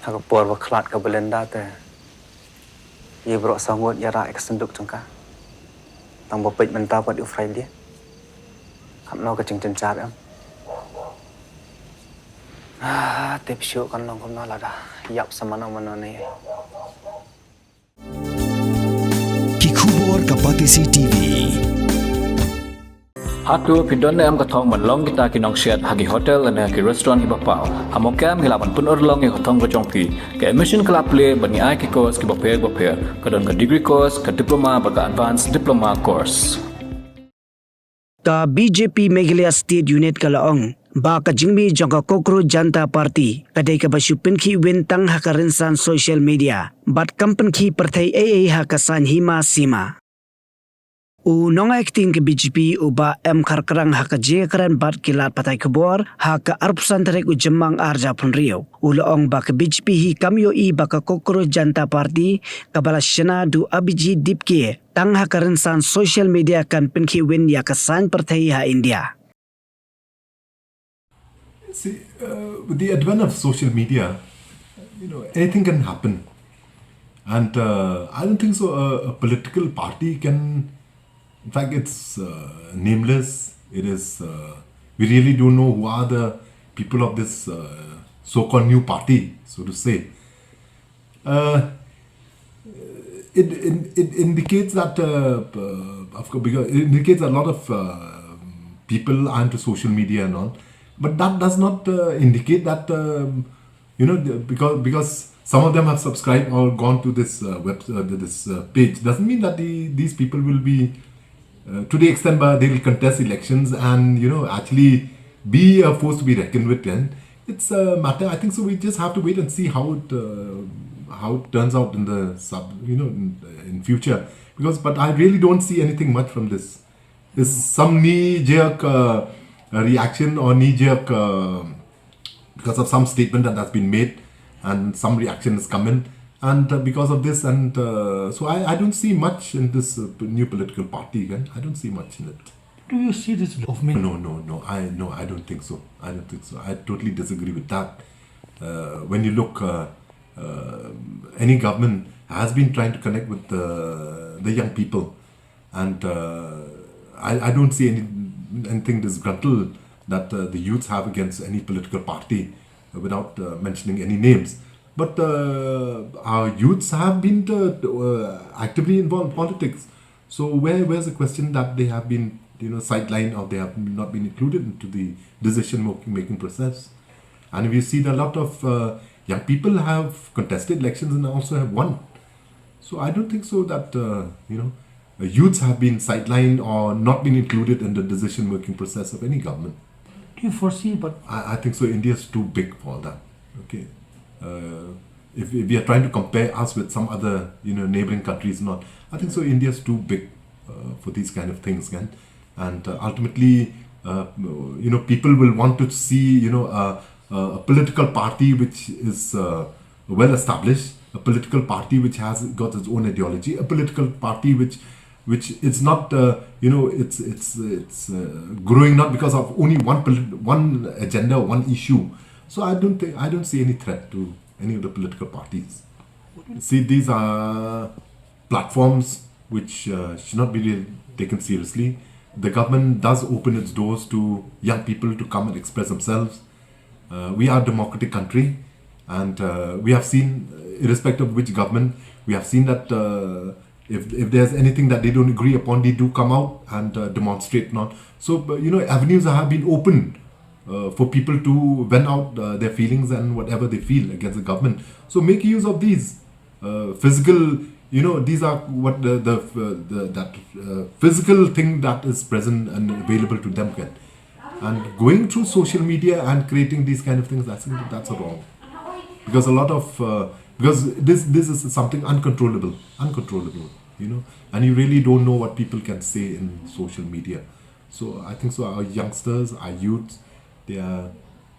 Aku por waklat ke Belanda te. Ia berok sangut yara eksenduk cengka. Tang bopet mentah buat ufrai dia. Kam no ke ceng car em. Tip syuk kan long kom no lada. Yap sama no mana ni. Kikubor Kapatisi TV. Hatu pindon am katong manlong kita kinong shed hagi hotel and hagi restaurant ki bapau. Hamokam hilapan pun orlong ki katong kacong pi. Ke emission kelap play bani ai ki course ki baper kadon ke degree course ke diploma baga advanced diploma course. Ta BJP Meghalaya State Unit kalaong ba ka jingmi jongka Cocroach Janata Party kadai ka basu Pynkhih wintang haka rinsan social media bat Pynkhih Pyrthei Eiei haka san hima sima. U nong acting ke BJP uba Kharkrang haka jekaran bat kilat patai kebor haka arpusan terek u jemang arja pun rio. U loong ba ke BJP hi kamyo i ba ka Cocroach Janata Party kabala shana du abiji dipke tang haka rinsan social media kan Pynkhih win ya kasan Pyrthei ha India. See, with the advent of social media, anything can happen. And I don't think so a political party can, in fact, it's nameless. It is, we really don't know who are the people of this so-called new party, so to say. It indicates that, of course, because it indicates a lot of people are into social media and all. But that does not indicate that, because some of them have subscribed or gone to this page, doesn't mean that these people will be, to the extent where they will contest elections and, actually be a force to be reckoned with. And it's a matter, I think so we just have to wait and see how it turns out in the in future. But I really don't see anything much from this. There's some knee-jerk reaction or knee-jerk because of some statement that has been made and some reaction has come in and because of this and so I don't see much in this new political party again. I don't see much in it. Do you see this movement? No, I don't think so. I totally disagree with that. When you look, any government has been trying to connect with the young people and I don't see anything disgruntled that the youths have against any political party without mentioning any names. But our youths have been actively involved in politics. So where's the question that they have been sidelined or they have not been included into the decision-making process? And we see that a lot of young people have contested elections and also have won. So I don't think so that, youths have been sidelined or not been included in the decision-making process of any government. Do you foresee? But I think so. India is too big for that. Okay, if we are trying to compare us with some other neighboring countries, not. I think so. India is too big for these kind of things, and ultimately, people will want to see a political party which is well established, a political party which has got its own ideology, a political party which it's not it's growing not because of only one agenda, one issue. So I don't see any threat to any of the political parties. See, these are platforms which should not be really taken seriously. The government does open its doors to young people to come and express themselves. We are a democratic country, and we have seen, irrespective of which government, we have seen that. If there's anything that they don't agree upon, they do come out and demonstrate. Not so, avenues have been open for people to vent out their feelings and whatever they feel against the government. So make use of these physical. These are what that physical thing that is present and available to them. And going through social media and creating these kind of things, I think that's wrong. Because a lot of because this is something uncontrollable, and you really don't know what people can say in social media. So I think so our youngsters, our youths, they are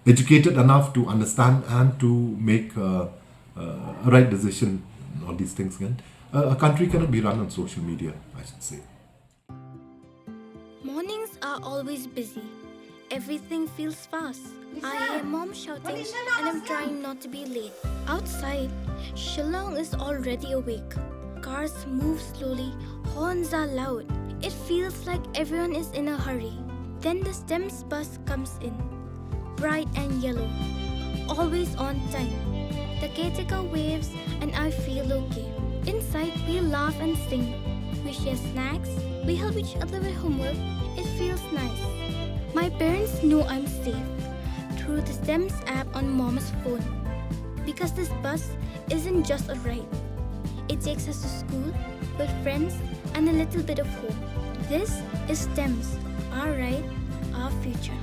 educated enough to understand and to make a right decision on these things. Again, a country cannot be run on social media, I should say. Mornings are always busy. Everything feels fast. I hear mom shouting and I'm trying not to be late. Outside, Shillong is already awake. Cars move slowly, horns are loud. It feels like everyone is in a hurry. Then the STEMS bus comes in, bright and yellow, always on time. The caretaker waves and I feel okay. Inside, we laugh and sing. We share snacks, we help each other with homework. It feels nice. My parents know I'm safe through the STEMS app on mom's phone. Because this bus isn't just a ride. It takes us to school with friends and a little bit of hope. This is STEMS, our ride, our future.